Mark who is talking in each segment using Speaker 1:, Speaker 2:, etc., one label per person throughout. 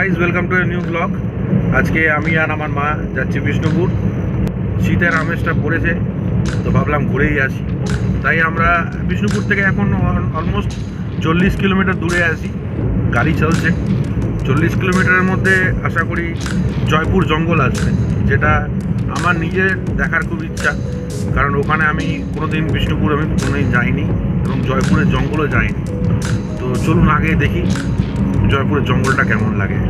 Speaker 1: Guys, welcome to a new blog. আজকে আমি আর আমার মা যাচ্ছি বিষ্ণুপুর। শীতের আমেজটা পড়েছে, তো ভাবলাম ঘুরেই আসি। তাই আমরা বিষ্ণুপুর থেকে এখন অলমোস্ট 40 কিলোমিটার দূরে আছি। গাড়ি চলছে 40 কিলোমিটারের মধ্যে। আশা করি জয়পুর জঙ্গল আসবে, যেটা আমার নিজের দেখার খুব ইচ্ছা, কারণ ওখানে আমি কোনোদিন বিষ্ণুপুর আমি কোনোদিন যাইনি এবং জয়পুরের জঙ্গলও যাইনি। তো চলুন আগে দেখি জয়পুরের জঙ্গলটা কেমন লাগে।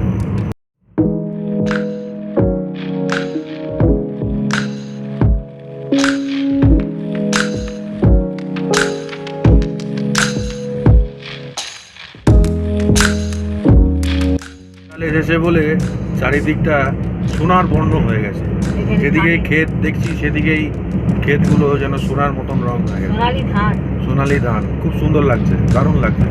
Speaker 1: এসেছে বলে চারিদিকটা সোনার বর্ণ হয়ে গেছে। যেদিকেই ক্ষেত দেখছি সেদিকেই ক্ষেতগুলো যেন সোনার মতন রং হয়ে গেছে। সোনালি ধান খুব সুন্দর লাগছে, দারুণ লাগছে।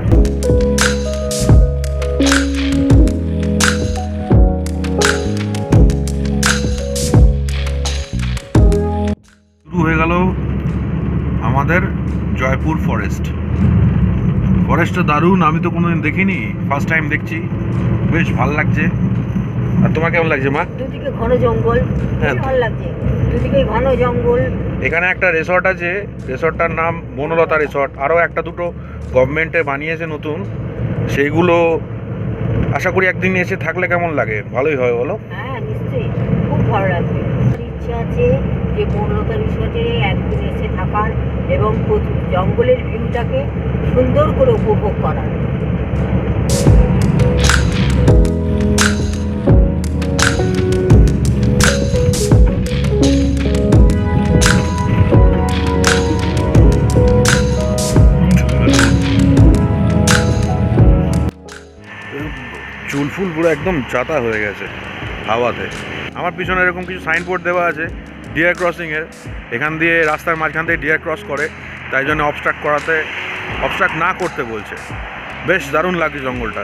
Speaker 1: শুরু হয়ে গেল আমাদের জয়পুর ফরেস্টটা দারুণ। আমি তো কোনোদিন দেখিনি, ফার্স্ট টাইম দেখছি, বেশ ভালো লাগছে। আর তোমার কেমন লাগছে মা?
Speaker 2: দুদিকে ঘন জঙ্গল,
Speaker 1: হ্যাঁ
Speaker 2: ভালো লাগছে। দুদিকে ঘন জঙ্গল।
Speaker 1: এখানে একটা রিসর্ট আছে, রিসর্টটার নাম বনলতা রিসর্ট। আরও একটা দুটো গভর্নমেন্টে বানিয়েছে নতুন, সেইগুলো আশা করি একদিন এসে থাকলে কেমন লাগে, ভালোই হয় বলো?
Speaker 2: হ্যাঁ নিশ্চয়ই, খুব ভালো লাগবে। ইচ্ছা আছে যে বনলতা রিসর্টে একদিন এসে থাকার এবং জঙ্গলের ভিউটাকে সুন্দর করে উপভোগ করার।
Speaker 1: চুল ফুল পুরো একদম চাতা হয়ে গেছে হাওয়াতে। আমার পিছনে এরকম কিছু সাইনবোর্ড দেওয়া আছে ডিয়ার ক্রসিংয়ের। এখান দিয়ে রাস্তার মাঝখান থেকে ডিয়ার ক্রস করে, তাই জন্য অবস্ট্রাক্ট না করতে বলছে। বেশ দারুণ লাগছে জঙ্গলটা,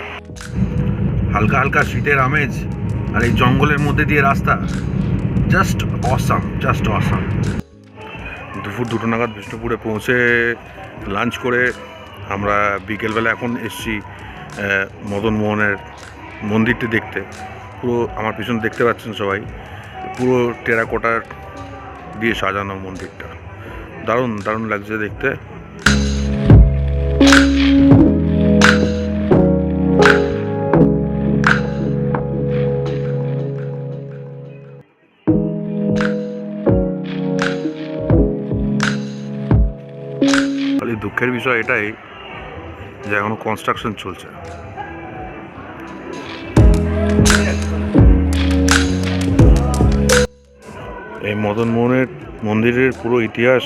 Speaker 1: হালকা হালকা শীতের আমেজ, আর এই জঙ্গলের মধ্যে দিয়ে রাস্তা, জাস্ট অসাম। দুপুর 2টো নাগাদ বিষ্ণুপুরে পৌঁছে লাঞ্চ করে আমরা বিকেলবেলা এখন এসছি মদন মোহনের মন্দিরটি দেখতে। পুরো আমার পিছনে দেখতে পাচ্ছেন সবাই, পুরো টেরাকোটার দিয়ে সাজানো মন্দিরটা। দারুণ লাগছে দেখতে। খালি দুঃখের বিষয় এটাই যে এখনো কনস্ট্রাকশন চলছে। এই মদন মোহনের মন্দিরের পুরো ইতিহাস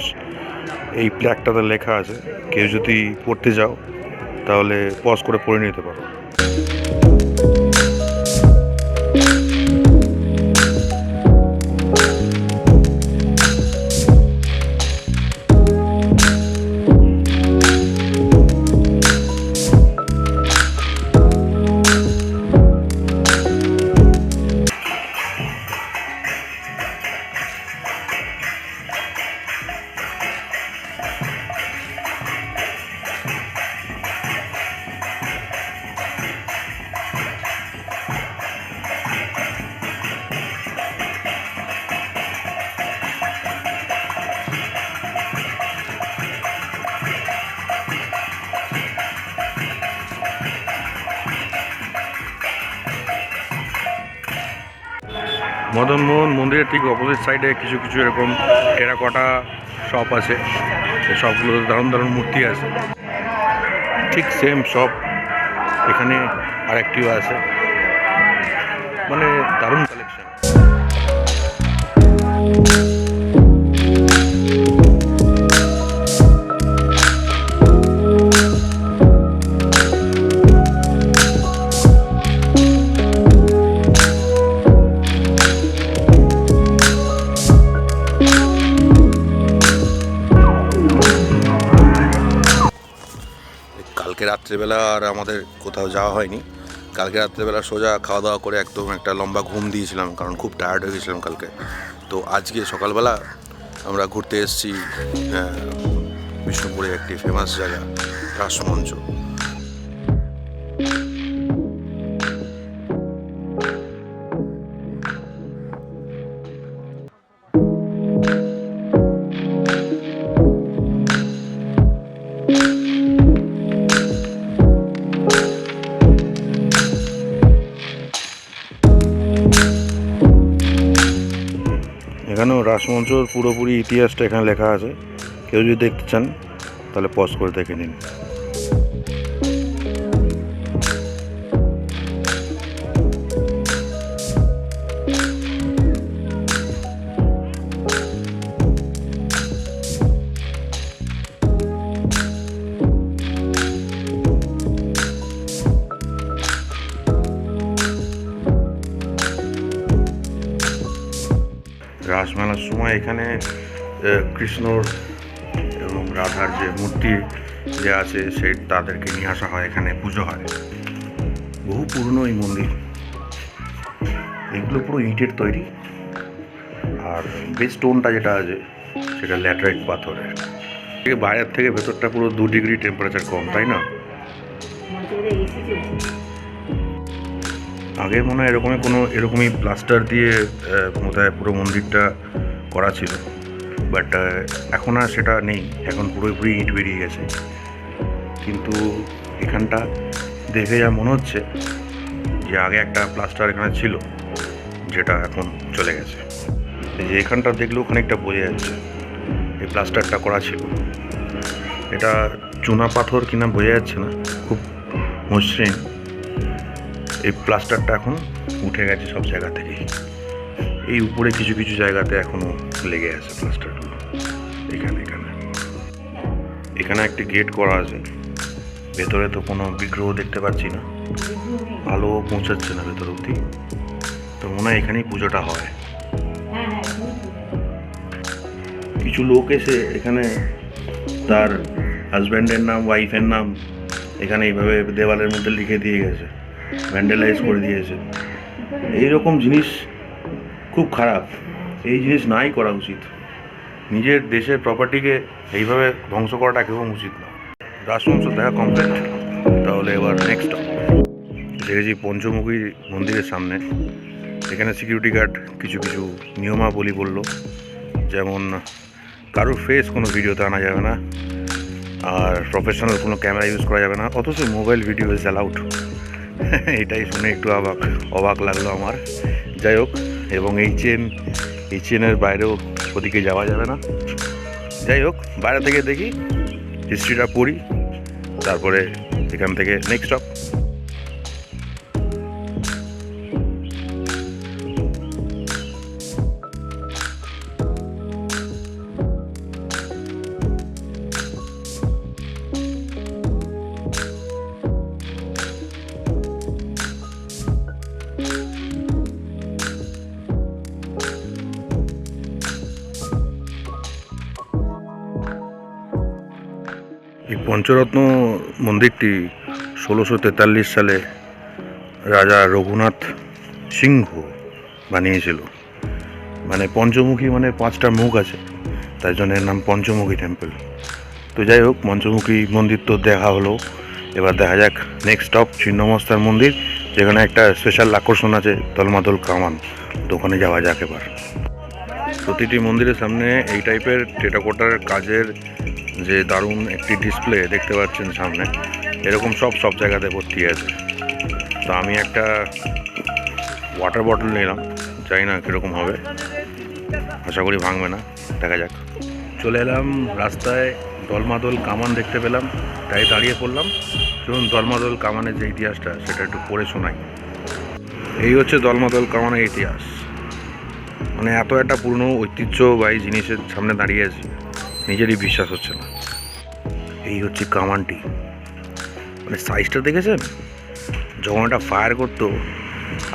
Speaker 1: এই প্ল্যাকটাতে লেখা আছে। কেউ যদি পড়তে যাও তাহলে পজ করে পড়ে নিতে পারো। মদন মোহন মন্দিরের ঠিক অপোজিট সাইডে কিছু এরকম টেরাকোটা শপ আছে। সেই শপগুলোতে দারুণ মূর্তি আছে, ঠিক সেম শপ এখানে আরেকটিও আছে। মানে দারুণ কালেকশন। কালকে রাত্রেবেলা আর আমাদের কোথাও যাওয়া হয়নি। কালকে রাত্রেবেলা সোজা খাওয়া দাওয়া করে একদম একটা লম্বা ঘুম দিয়েছিলাম, কারণ খুব টায়ার্ড হয়ে গেছিলাম কালকে। তো আজকে সকালবেলা আমরা ঘুরতে এসেছি বিষ্ণুপুরে একটি ফেমাস জায়গা, রাসমঞ্চ। এখানেও রাসমঞ্চর পুরোপুরি ইতিহাসটা এখানে লেখা আছে, কেউ যদি দেখতে চান তাহলে পজ করে দেখে নিন। রাসমেলার সময় এখানে কৃষ্ণর এবং রাধার যে মূর্তি যে আছে সেই তাদেরকে নিয়ে আসা হয়, এখানে পুজো হয়। বহু পুরনো এই মন্দির, এগুলো পুরো ইটের তৈরি, আর বেস স্টোনটা যেটা আছে সেটা ল্যাটেরাইট পাথরের। বাইরের থেকে ভেতরটা পুরো 2 ডিগ্রি টেম্পারেচার কম, তাই না? আগে মনে হয় এরকমই প্লাস্টার দিয়ে বোধহয় পুরো মন্দিরটা করা ছিল, বাট এখন আর সেটা নেই, এখন পুরোপুরি ইট বেরিয়ে গেছে। কিন্তু এখানটা দেখে যা মনে হচ্ছে যে আগে একটা প্লাস্টার এখানে ছিল, যেটা এখন চলে গেছে। এই যে এখানটা দেখলেও খানিকটা বোঝা যাচ্ছে এই প্লাস্টারটা করা ছিল। এটা চুনা পাথর কিনা বোঝা যাচ্ছে না, খুব মসৃণ। এই প্লাস্টারটা এখন উঠে গেছে সব জায়গা থেকেই। এই উপরে কিছু কিছু জায়গাতে এখনও লেগে আছে প্লাস্টারগুলো। এখানে একটি গেট করা আছে, ভেতরে তো কোনো বিগ্রহ দেখতে পাচ্ছি না, আলো পৌঁছাচ্ছে না ভেতর অবধি, তো মনে হয় এখানেই পুজোটা হয়। কিছু লোক এসে এখানে তার হাজব্যান্ডের নাম, ওয়াইফের নাম এখানে এইভাবে দেওয়ালের মধ্যে লিখে দিয়ে গেছে, ভ্যান্ডালাইজ করে দিয়েছে। এইরকম জিনিস খুব খারাপ, এই জিনিস নাই করা উচিত। নিজের দেশের প্রপার্টিকে এইভাবে ধ্বংস করাটা একদম উচিত না। রাসমঞ্চ দেখা কমপ্লিট, তাহলে এবার নেক্সট দেখেছি পঞ্চমুখী মন্দিরের সামনে। এখানে সিকিউরিটি গার্ড কিছু কিছু নিয়মাবলী বলল, যেমন কারোর ফেস কোনো ভিডিওতে আনা যাবে না, আর প্রফেশনাল কোনো ক্যামেরা ইউজ করা যাবে না, অথচ মোবাইল ভিডিও ইজ অ্যালাউড। এটাই শুনে একটু অবাক লাগলো আমার। যাই হোক, এবং এই চেনের বাইরেও ওদিকে যাওয়া যাবে না। যাই হোক, বাইরে থেকে দেখি, হিস্ট্রিটা পড়ি, তারপরে এখান থেকে নেক্সট স্টপ। এই পঞ্চরত্ন মন্দিরটি 1643 সালে রাজা রঘুনাথ সিংহ বানিয়েছিল। মানে পঞ্চমুখী মানে 5টা মুখ আছে, তাই জন্য এর নাম পঞ্চমুখী টেম্পল। তো যাই হোক, পঞ্চমুখী মন্দির তো দেখা হলো, এবার দেখা যাক নেক্সট স্টপ ছিন্নমস্তার মন্দির, যেখানে একটা স্পেশাল আকর্ষণ আছে দলমাদল কামান। তো ওখানে যাওয়া যাক এবার। প্রতিটি মন্দিরের সামনে এই টাইপের টেরাকোটার কাজের যে দারুণ একটি ডিসপ্লে দেখতে পাচ্ছেন সামনে, এরকম সব জায়গাতে ভর্তি আছে। তো আমি একটা ওয়াটার বটল নিলাম, জানি না কীরকম হবে, আশা করি ভাঙবে না, দেখা যাক। চলে এলাম রাস্তায়, দলমাদল কামান দেখতে পেলাম, তাই দাঁড়িয়ে পড়লাম। চলুন দলমাদল কামানের যে ইতিহাসটা সেটা একটু পড়ে শোনাই। এই হচ্ছে দলমাদল কামানের ইতিহাস। মানে এত একটা পুরনো ঐতিহ্যবাহী জিনিসের সামনে দাঁড়িয়ে আছি, নিজেরই বিশ্বাস হচ্ছে না। এই হচ্ছে কামানটি, মানে সাইজটা দেখেছেন? যখন এটা ফায়ার করতো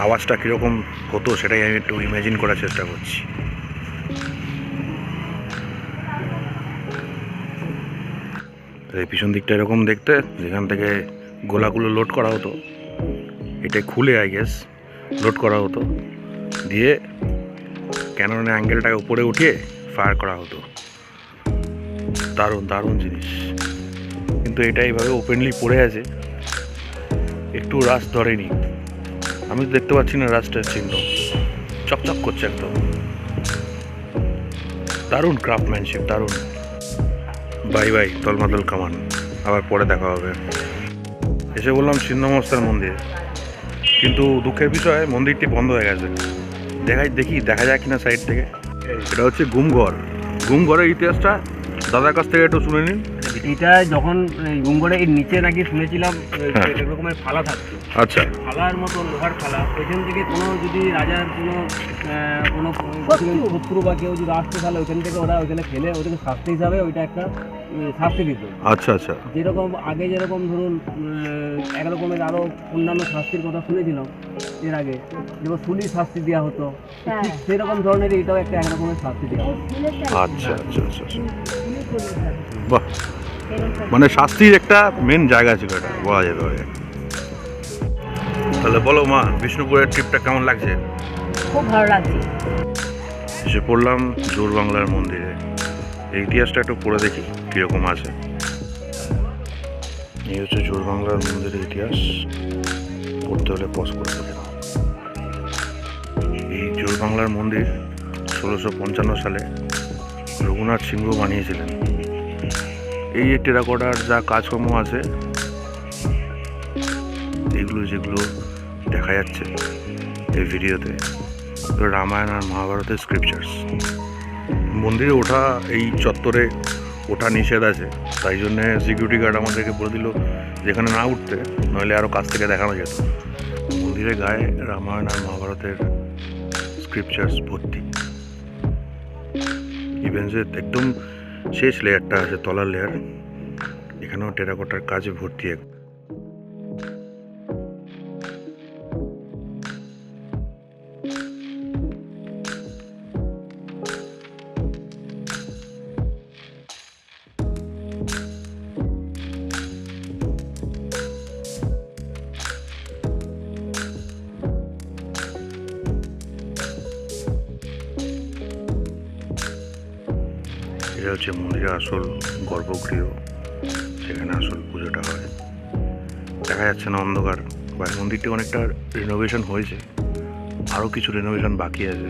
Speaker 1: আওয়াজটা কীরকম হতো সেটাই আমি একটু ইমাজিন করার চেষ্টা করছি। এই পিছন দিকটা এরকম দেখতে, যেখান থেকে গোলাগুলো লোড করা হতো, এটা খুলে আই গেস লোড করা হতো, দিয়ে ক্যাননের অ্যাঙ্গেলটাকে উপরে উঠিয়ে ফায়ার করা হতো। দারুণ জিনিস, কিন্তু এটা এইভাবে ওপেনলি পড়ে আছে, একটু রাস্ট ধরেনি। আমি দেখতে পাচ্ছি না রাস্টের চিহ্ন, চকচক করছে একদম। দারুণ ক্রাফটম্যানশিপ, দারুণ। বাই দলমাদল কামান, আবার পরে দেখা হবে। এসে বললাম ছিন্নমস্তার মন্দির, কিন্তু দুঃখের বিষয় মন্দিরটি বন্ধ হয়ে গেছে। দেখা যায় কিনা সাইড থেকে। এটা হচ্ছে ঘুমঘর। ঘুমঘরের ইতিহাসটা দাদার কাছ থেকে একটু শুনে নিন।
Speaker 3: এটা যখন গুমগড়ে এর নিচে নাকি শুনেছিলাম এক রকমের ফালা থাকতো,
Speaker 1: আচ্ছা
Speaker 3: ফালার মতো লোহার ফালা, ওইখান থেকে কোনো যদি রাজার কোনো শত্রু বা কেউ যদি আসতে, তাহলে ওইখান থেকে ওরা ওইখানে ফেলে ওদেরকে শাস্তি হিসাবে ওইটা একটা শাস্তি দিত।
Speaker 1: আচ্ছা আচ্ছা।
Speaker 3: যেরকম আগে যেরকম ধরুন এক রকমের আরও অন্যান্য শাস্তির কথা শুনেছিলাম এর আগে, যেমন শুলির শাস্তি দেওয়া হতো, ঠিক সেরকম ধরনের এটাও একটা এক রকমের শাস্তি দেওয়া হতো।
Speaker 1: আচ্ছা আচ্ছা আচ্ছা আচ্ছা। বাহ, মানে শাস্তির একটা মেন জায়গা ছিল এটা, বলা যেতে পারে। তাহলে বলো মা, বিষ্ণুপুরের ট্রিপটা কেমন লাগছে?
Speaker 2: খুব ভালো লাগছে।
Speaker 1: এসে পড়লাম জোর বাংলার মন্দিরে। এই ইতিহাসটা একটু পড়ে দেখি কীরকম আছে। এই হচ্ছে জোর বাংলার মন্দিরের ইতিহাস, পড়তে হলে পজ করে দেখে নাও। এই জোর বাংলার মন্দির 1655 সালে রঘুনাথ সিংহ বানিয়েছিলেন। এই যে টেরাকোটার যা কাজকর্ম আছে, এগুলো যেগুলো দেখা যাচ্ছে এই ভিডিওতে, রামায়ণ আর মহাভারতের স্ক্রিপচার্স। মন্দিরে ওঠা, এই চত্বরে ওঠা নিষেধ আছে, তাই জন্যে সিকিউরিটি গার্ড আমাদেরকে বলে দিল যেখানে না উঠতে, নইলে আরও কাছ থেকে দেখানো যেত। মন্দিরের গায়ে রামায়ণ আর মহাভারতের স্ক্রিপচার্স ভর্তি। ইভেন যে একদম শেষ লেয়ারটা আছে, তলার লেয়ার, এখানেও টেরাকোটার কাজে ভর্তি। এটা হচ্ছে মন্দিরের আসল গর্ভগৃহ, সেখানে আসল পুজোটা হয়। দেখা যাচ্ছে না অন্ধকার, বা মন্দিরটি অনেকটা রিনোভেশন হয়েছে, আরও কিছু রিনোভেশন বাকি আছে,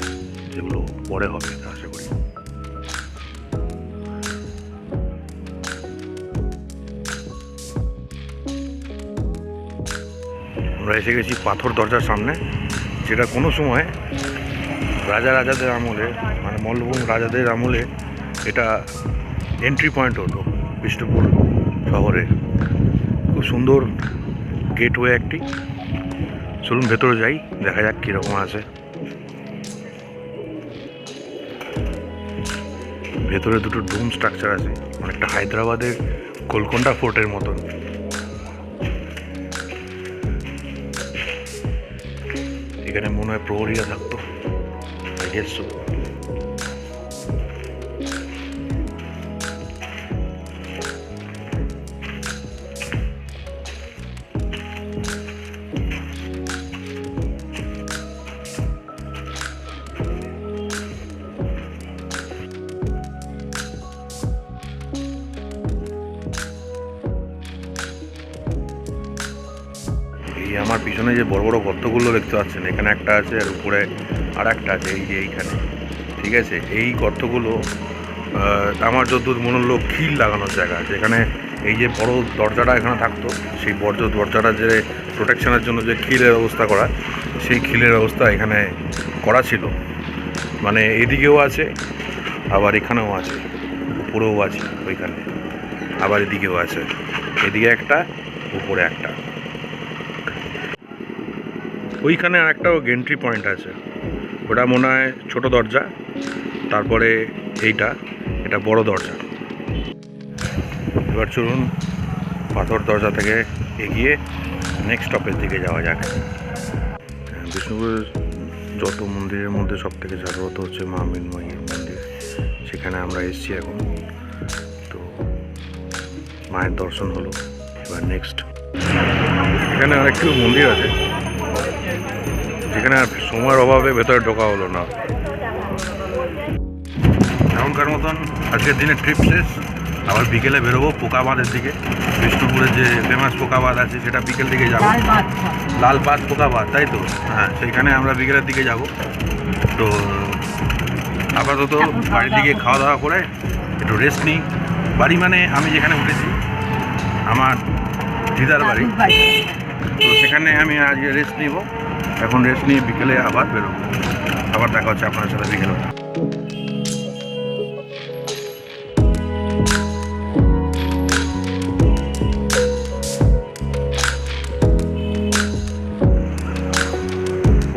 Speaker 1: যেগুলো পরে হবে আশা করি। আমরা এসে গেছি পাথর দরজার সামনে, যেটা কোনো সময় রাজাদের আমলে, মানে মল্লভূম রাজাদের আমলে এটা এন্ট্রি পয়েন্ট হতো বিষ্ণুপুর শহরে। খুব সুন্দর গেটওয়ে একটি। চলুন ভেতরে যাই, দেখা যাক কীরকম আছে। ভেতরে দুটো ডোম স্ট্রাকচার আছে, অনেকটা হায়দ্রাবাদের গোলকোন্ডা ফোর্টের মতন। এখানে মনে হয় প্রহরীরা থাকতো, আই গেস সো। এই আমার পিছনে যে বড় বড় গর্তগুলো দেখতে পাচ্ছেন, এখানে একটা আছে আর উপরে আর একটা আছে, এই যে এইখানে, ঠিক আছে। এই গর্তগুলো আমার যতদূর মনে হলো খিল লাগানোর জায়গা, যেখানে এই যে বড় দরজাটা এখানে থাকতো, সেই বড় দরজাটা যে প্রোটেকশনের জন্য যে খিলের ব্যবস্থা করা, সেই খিলের ব্যবস্থা এখানে করা ছিল। মানে এদিকেও আছে, আবার এখানেও আছে, উপরেও আছে, ওইখানে আবার এদিকেও আছে, এদিকে একটা, উপরে একটা, ওইখানে আর একটা এন্ট্রি পয়েন্ট আছে। ওটা মনে হয় ছোটো দরজা, তারপরে এটা বড় দরজা। এবার চলুন পাথর দরজা থেকে এগিয়ে নেক্সট স্টপের দিকে যাওয়া যাক। বিষ্ণুপুরের যত মন্দিরের মধ্যে সব থেকে জাগ্রত হচ্ছে মা মৃন্ময়ীর মন্দির, সেখানে আমরা এসেছি এখন। তো মায়ের দর্শন হলো, এবার নেক্সট। এখানে আরেকটু মন্দির আছে, যেখানে আর সময়ের অভাবে ভেতরে ঢোকা হলো না। এখনকার মতন আজকের দিনে ট্রিপ শেষ। আবার বিকেলে বেরোবো পোকাবাঁধের দিকে। বিষ্ণুপুরের যে ফেমাস পোকাবাঁধ আছে, সেটা বিকেল দিকে যাবো। লালবাঁধ পোকাবাঁধ, তাই তো? হ্যাঁ, সেইখানে আমরা বিকেলের দিকে যাব। তো আপাতত বাড়ির দিকে খাওয়া দাওয়া করে একটু রেস্ট নিই। বাড়ি মানে আমি যেখানে উঠেছি, আমার দিদার বাড়ি, তো সেখানে আমি আজকে রেস্ট নিব। এখন রেস্ট নিয়ে বিকেলে আবার বেরোবো। আবার দেখা হচ্ছে আপনার সাথে বিকেলে।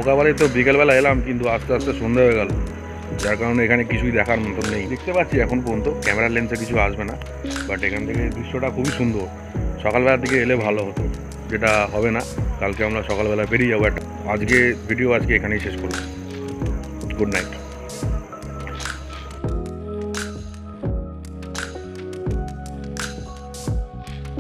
Speaker 1: বোকাবালি তো বিকেলবেলা এলাম, কিন্তু আস্তে আস্তে সন্ধ্যা হয়ে গেল, যার কারণে এখানে কিছুই দেখার মতন নেই। দেখতে পাচ্ছি এখন পর্যন্ত ক্যামেরার লেন্সে কিছু আসবে না, বাট এখান থেকে দৃশ্যটা খুবই সুন্দর। সকালবেলার দিকে এলে ভালো হতো, যেটা হবে না। কালকে আমরা সকালবেলা বেরিয়ে যাবো। আজকে ভিডিও এখানেই শেষ করব। Good night.